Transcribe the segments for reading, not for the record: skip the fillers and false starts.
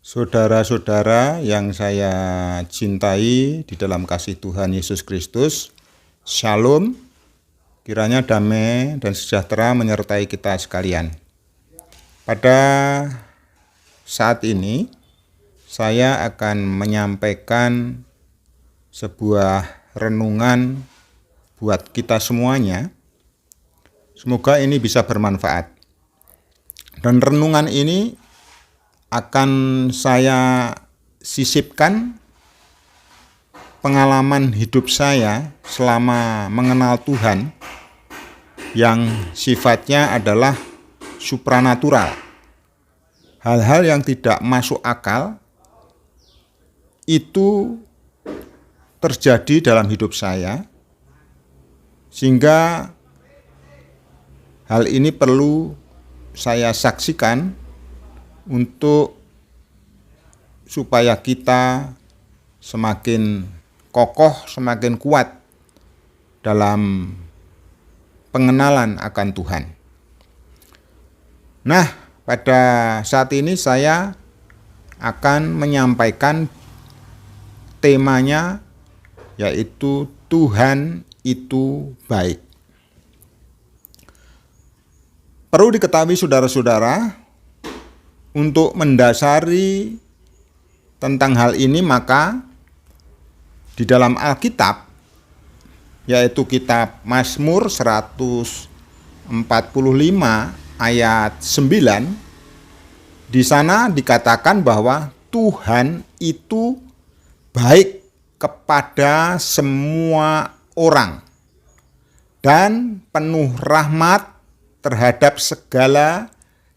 Saudara-saudara yang saya cintai di dalam kasih Tuhan Yesus Kristus, Shalom, kiranya damai dan sejahtera menyertai kita sekalian. Pada saat ini, saya akan menyampaikan sebuah renungan buat kita semuanya. Semoga ini bisa bermanfaat. Dan renungan ini akan saya sisipkan pengalaman hidup saya selama mengenal Tuhan yang sifatnya adalah supranatural. Hal-hal yang tidak masuk akal itu terjadi dalam hidup saya, sehingga hal ini perlu saya saksikan untuk supaya kita semakin kokoh, semakin kuat dalam pengenalan akan Tuhan. Nah, pada saat ini saya akan menyampaikan temanya, yaitu Tuhan itu baik. Perlu diketahui saudara-saudara, untuk mendasari tentang hal ini, maka di dalam Alkitab, yaitu kitab Mazmur 145 ayat 9, di sana dikatakan bahwa Tuhan itu baik kepada semua orang dan penuh rahmat terhadap segala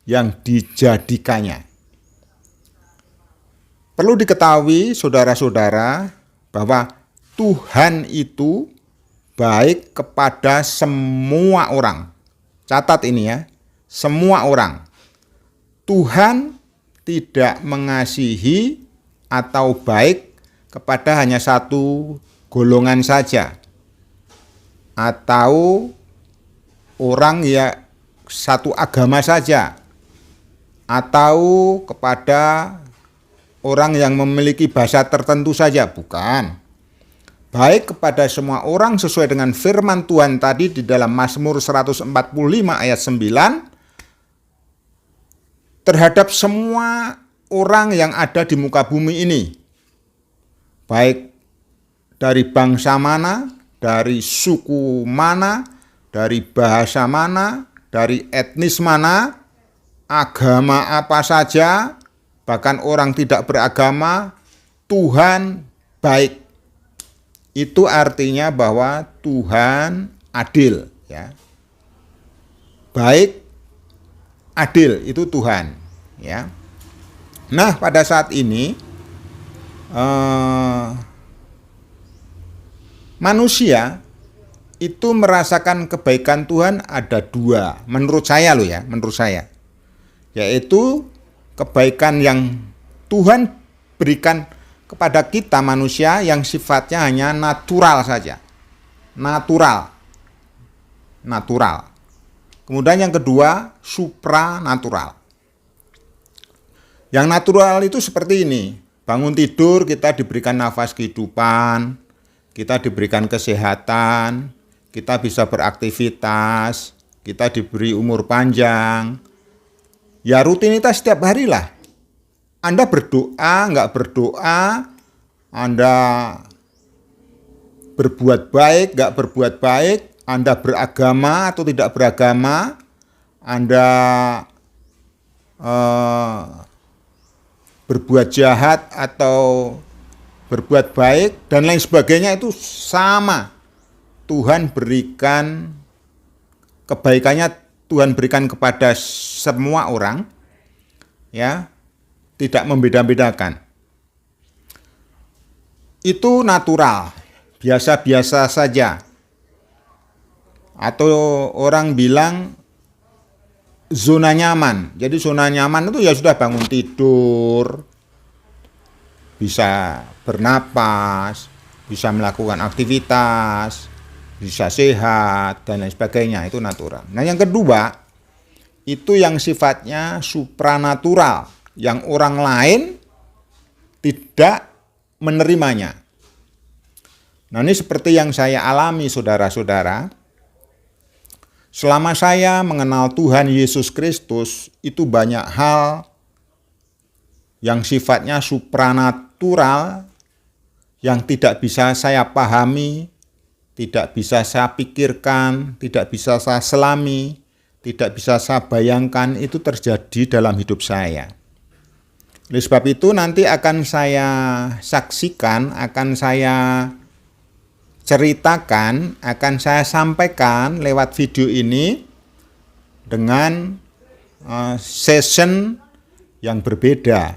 yang dijadikannya. Perlu diketahui saudara-saudara bahwa Tuhan itu baik kepada semua orang. Catat ini ya, semua orang. Tuhan tidak mengasihi atau baik kepada hanya satu golongan saja, atau orang ya satu agama saja, atau kepada orang yang memiliki bahasa tertentu saja, bukan. Baik kepada semua orang sesuai dengan firman Tuhan tadi di dalam Mazmur 145 ayat 9, terhadap semua orang yang ada di muka bumi ini, baik dari bangsa mana, dari suku mana, dari bahasa mana, dari etnis mana, agama apa saja, bahkan orang tidak beragama, Tuhan baik. Itu artinya bahwa Tuhan adil, ya. Baik, adil, itu Tuhan, ya. Nah, pada saat ini manusia itu merasakan kebaikan Tuhan ada dua, menurut saya loh ya, menurut saya. Yaitu kebaikan yang Tuhan berikan kepada kita manusia yang sifatnya hanya natural saja. Natural. Kemudian yang kedua, supranatural. Yang natural itu seperti ini. Bangun tidur kita diberikan nafas kehidupan, kita diberikan kesehatan, kita bisa beraktivitas, kita diberi umur panjang. Ya rutinitas setiap hari lah. Anda berdoa, nggak berdoa, Anda berbuat baik, nggak berbuat baik, Anda beragama atau tidak beragama, Anda berbuat jahat atau berbuat baik, dan lain sebagainya, itu sama. Tuhan berikan kebaikannya, Tuhan berikan kepada semua orang, ya, tidak membeda-bedakan. Itu natural, biasa-biasa saja. Atau orang bilang zona nyaman. Jadi zona nyaman itu ya sudah bangun tidur, bisa bernapas, bisa melakukan aktivitas, bisa sehat, dan lain sebagainya, itu natural. Nah, yang kedua, itu yang sifatnya supranatural, yang orang lain tidak menerimanya. Nah, ini seperti yang saya alami, saudara-saudara. Selama saya mengenal Tuhan Yesus Kristus, itu banyak hal yang sifatnya supranatural, yang tidak bisa saya pahami, tidak bisa saya pikirkan, tidak bisa saya selami, tidak bisa saya bayangkan, itu terjadi dalam hidup saya. Oleh sebab itu nanti akan saya saksikan, akan saya ceritakan, akan saya sampaikan lewat video ini dengan session yang berbeda.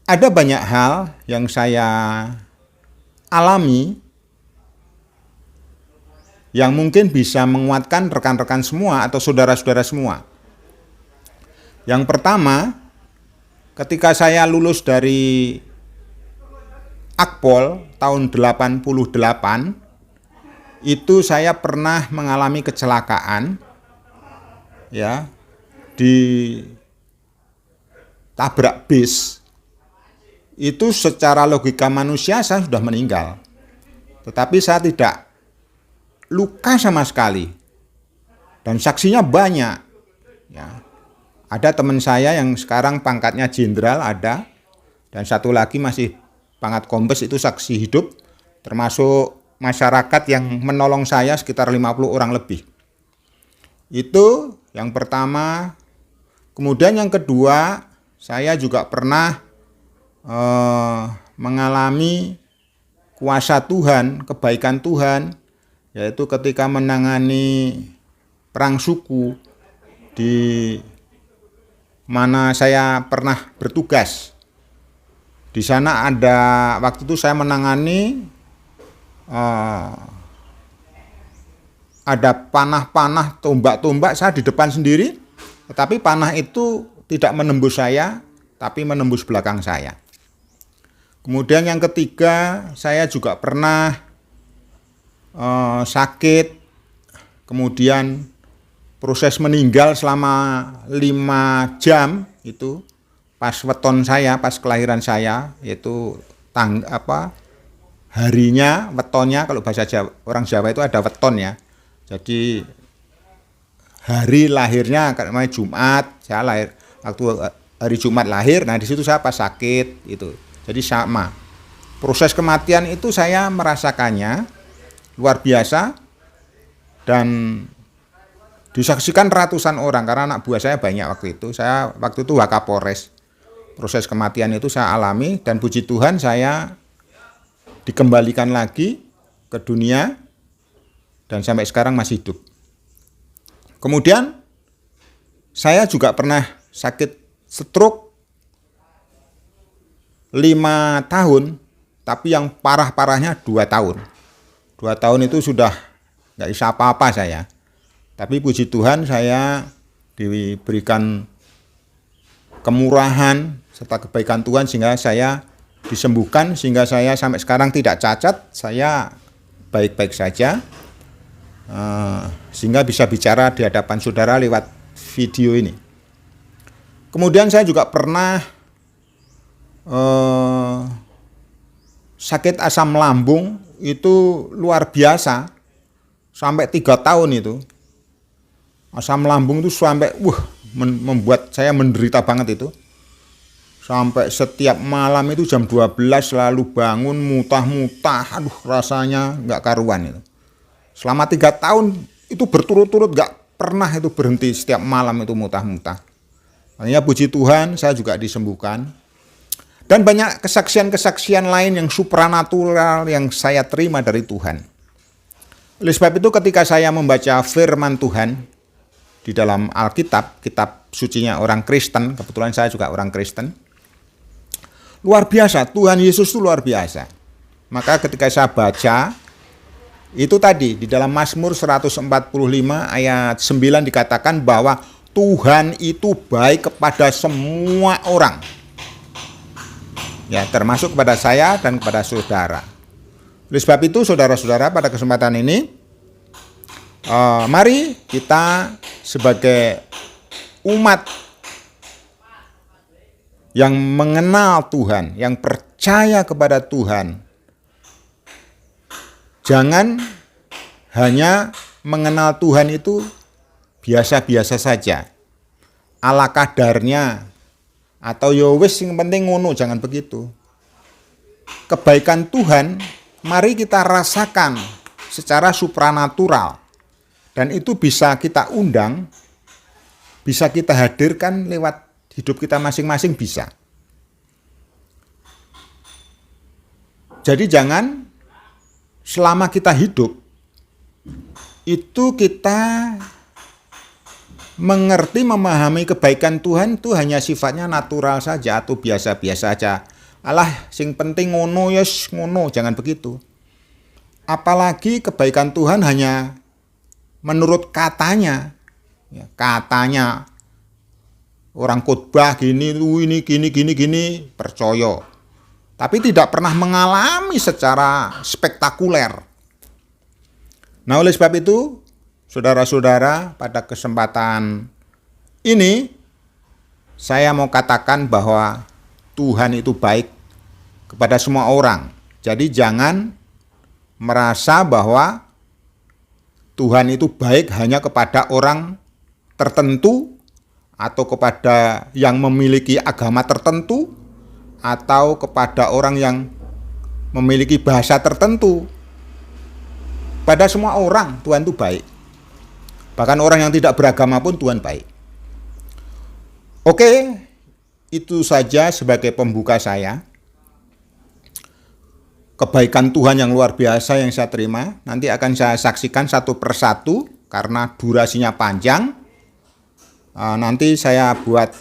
Ada banyak hal yang saya alami yang mungkin bisa menguatkan rekan-rekan semua atau saudara-saudara semua. Yang pertama, ketika saya lulus dari Akpol tahun 88, itu saya pernah mengalami kecelakaan, ya, di tabrak bis. Itu secara logika manusia saya sudah meninggal. Tetapi saya tidak luka sama sekali. Dan saksinya banyak. Ya. Ada teman saya yang sekarang pangkatnya jenderal ada, dan satu lagi masih pangkat kombes, itu saksi hidup, termasuk masyarakat yang menolong saya sekitar 50 orang lebih. Itu yang pertama. Kemudian yang kedua, saya juga pernah mengalami kuasa Tuhan, kebaikan Tuhan, yaitu ketika menangani perang suku di mana saya pernah bertugas. Di sana ada, waktu itu saya menangani ada panah-panah, tombak-tombak, saya di depan sendiri, tetapi panah itu tidak menembus saya, tapi menembus belakang saya. Kemudian yang ketiga, saya juga pernah sakit, kemudian proses meninggal selama 5 jam itu pas weton saya, pas kelahiran saya, yaitu harinya, wetonnya, kalau bahasa Jawa, orang Jawa itu ada weton ya. Jadi hari lahirnya namanya Jumat, saya lahir waktu hari Jumat lahir, nah di situ saya pas sakit itu. Jadi sama. Proses kematian itu saya merasakannya luar biasa dan disaksikan ratusan orang karena anak buah saya banyak waktu itu. Saya waktu itu Wakapolres. Proses kematian itu saya alami dan puji Tuhan saya dikembalikan lagi ke dunia dan sampai sekarang masih hidup. Kemudian saya juga pernah sakit stroke 5 tahun, tapi yang parah-parahnya 2 tahun. 2 tahun itu sudah nggak bisa apa-apa saya. Tapi puji Tuhan saya diberikan kemurahan serta kebaikan Tuhan sehingga saya disembuhkan, sehingga saya sampai sekarang tidak cacat, saya baik-baik saja, sehingga bisa bicara di hadapan saudara lewat video ini. Kemudian saya juga pernah sakit asam lambung, itu luar biasa, sampai 3 tahun itu. Asam lambung itu sampai membuat saya menderita banget itu. Sampai setiap malam itu jam 12 selalu bangun muntah-muntah, aduh rasanya nggak karuan itu. Selama 3 tahun itu berturut-turut nggak pernah itu berhenti, setiap malam itu muntah-muntah. Makanya puji Tuhan saya juga disembuhkan. Dan banyak kesaksian-kesaksian lain yang supranatural yang saya terima dari Tuhan. Oleh sebab itu ketika saya membaca firman Tuhan di dalam Alkitab, kitab sucinya orang Kristen, kebetulan saya juga orang Kristen, luar biasa, Tuhan Yesus itu luar biasa. Maka ketika saya baca, itu tadi di dalam Mazmur 145 ayat 9 dikatakan bahwa Tuhan itu baik kepada semua orang. Ya, termasuk kepada saya dan kepada saudara. Oleh sebab itu, saudara-saudara, pada kesempatan ini, mari kita sebagai umat yang mengenal Tuhan, yang percaya kepada Tuhan, jangan hanya mengenal Tuhan itu biasa-biasa saja, ala kadarnya, atau ya wis yang penting ngono, jangan begitu. Kebaikan Tuhan mari kita rasakan secara supranatural, dan itu bisa kita undang, bisa kita hadirkan lewat hidup kita masing-masing bisa. Jadi jangan selama kita hidup itu kita mengerti, memahami kebaikan Tuhan itu hanya sifatnya natural saja atau biasa-biasa saja. Alah, sing penting ngono yes ngono, jangan begitu. Apalagi kebaikan Tuhan hanya menurut katanya, ya, katanya orang khotbah gini, ini gini, percaya. Tapi tidak pernah mengalami secara spektakuler. Nah, oleh sebab itu, saudara-saudara, pada kesempatan ini saya mau katakan bahwa Tuhan itu baik kepada semua orang. Jadi jangan merasa bahwa Tuhan itu baik hanya kepada orang tertentu atau kepada yang memiliki agama tertentu atau kepada orang yang memiliki bahasa tertentu. Pada semua orang Tuhan itu baik. Bahkan orang yang tidak beragama pun Tuhan baik. Oke, itu saja sebagai pembuka saya. Kebaikan Tuhan yang luar biasa yang saya terima, nanti akan saya saksikan satu persatu karena durasinya panjang. Nanti saya buat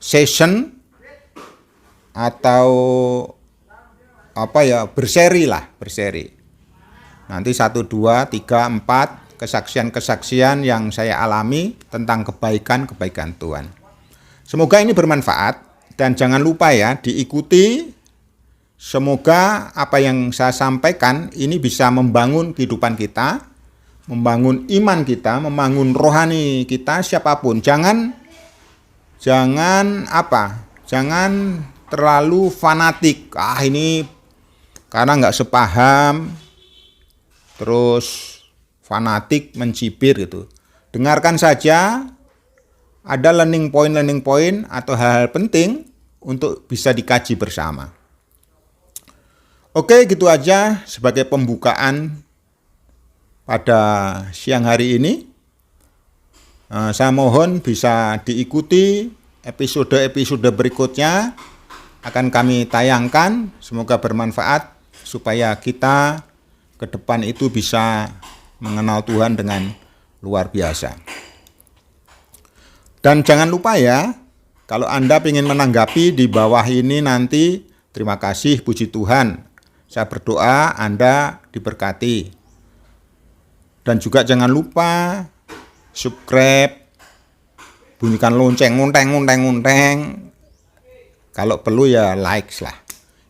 session atau berseri. Nanti 1, 2, 3, 4 kesaksian-kesaksian yang saya alami tentang kebaikan Tuhan. Semoga ini bermanfaat. Dan jangan lupa ya, diikuti. Semoga apa yang saya sampaikan ini bisa membangun kehidupan kita, membangun iman kita, membangun rohani kita, siapapun. Jangan terlalu fanatik. Ini karena nggak sepaham, terus fanatik mencibir gitu. Dengarkan saja. Ada learning point atau hal-hal penting untuk bisa dikaji bersama. Oke, gitu aja sebagai pembukaan pada siang hari ini. Saya mohon bisa diikuti episode-episode berikutnya akan kami tayangkan. Semoga bermanfaat supaya kita ke depan itu bisa mengenal Tuhan dengan luar biasa. Dan jangan lupa ya, kalau Anda ingin menanggapi di bawah ini nanti, terima kasih, puji Tuhan. Saya berdoa Anda diberkati. Dan juga jangan lupa subscribe, bunyikan lonceng, ngunteng. Kalau perlu ya likes lah.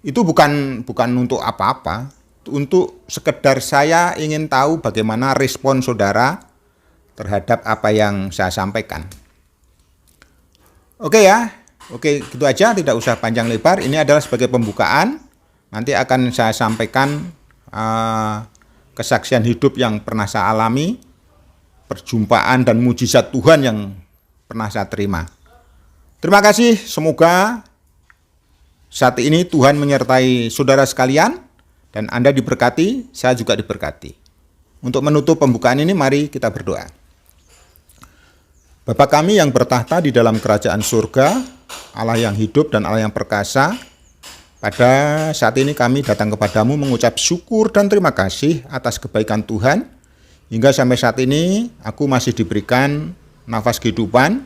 Itu bukan untuk apa-apa, untuk sekedar saya ingin tahu bagaimana respon saudara terhadap apa yang saya sampaikan. Oke ya, gitu aja, tidak usah panjang lebar. Ini adalah sebagai pembukaan. Nanti akan saya sampaikan kesaksian hidup yang pernah saya alami, perjumpaan dan mujizat Tuhan yang pernah saya terima. Terima kasih, semoga saat ini Tuhan menyertai saudara sekalian dan Anda diberkati, saya juga diberkati. Untuk menutup pembukaan ini, mari kita berdoa. Bapa kami yang bertahta di dalam kerajaan surga, Allah yang hidup dan Allah yang perkasa, pada saat ini kami datang kepadamu mengucap syukur dan terima kasih atas kebaikan Tuhan. Hingga sampai saat ini aku masih diberikan nafas kehidupan,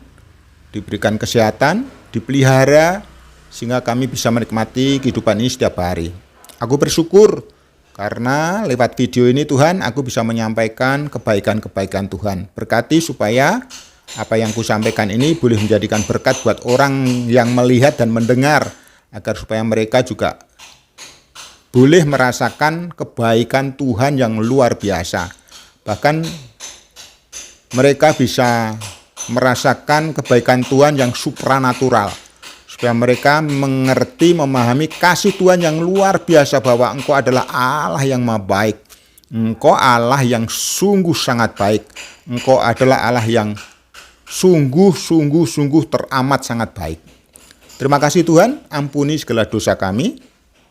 diberikan kesehatan, dipelihara, sehingga kami bisa menikmati kehidupan ini setiap hari. Aku bersyukur karena lewat video ini Tuhan, aku bisa menyampaikan kebaikan-kebaikan Tuhan. Berkati supaya apa yang kusampaikan ini boleh menjadikan berkat buat orang yang melihat dan mendengar, agar supaya mereka juga boleh merasakan kebaikan Tuhan yang luar biasa. Bahkan mereka bisa merasakan kebaikan Tuhan yang supranatural. Supaya mereka mengerti, memahami kasih Tuhan yang luar biasa, bahwa Engkau adalah Allah yang maha baik. Engkau Allah yang sungguh sangat baik. Engkau adalah Allah yang sungguh teramat sangat baik. Terima kasih Tuhan, ampuni segala dosa kami,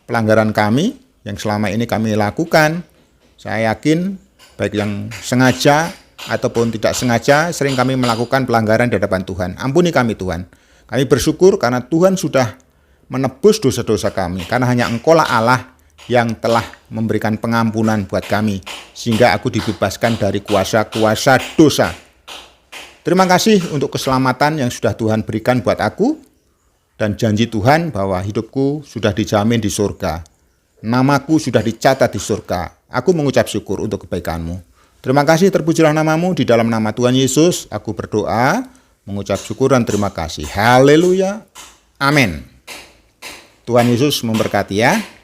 pelanggaran kami yang selama ini kami lakukan. Saya yakin baik yang sengaja ataupun tidak sengaja sering kami melakukan pelanggaran di hadapan Tuhan. Ampuni kami Tuhan. Kami bersyukur karena Tuhan sudah menebus dosa-dosa kami. Karena hanya Engkaulah Allah yang telah memberikan pengampunan buat kami, sehingga aku dibebaskan dari kuasa-kuasa dosa. Terima kasih untuk keselamatan yang sudah Tuhan berikan buat aku, dan janji Tuhan bahwa hidupku sudah dijamin di surga. Namaku sudah dicatat di surga. Aku mengucap syukur untuk kebaikan-Mu. Terima kasih, terpujilah nama-Mu. Di dalam nama Tuhan Yesus, aku berdoa, mengucap syukur dan terima kasih. Haleluya. Amin. Tuhan Yesus memberkati ya.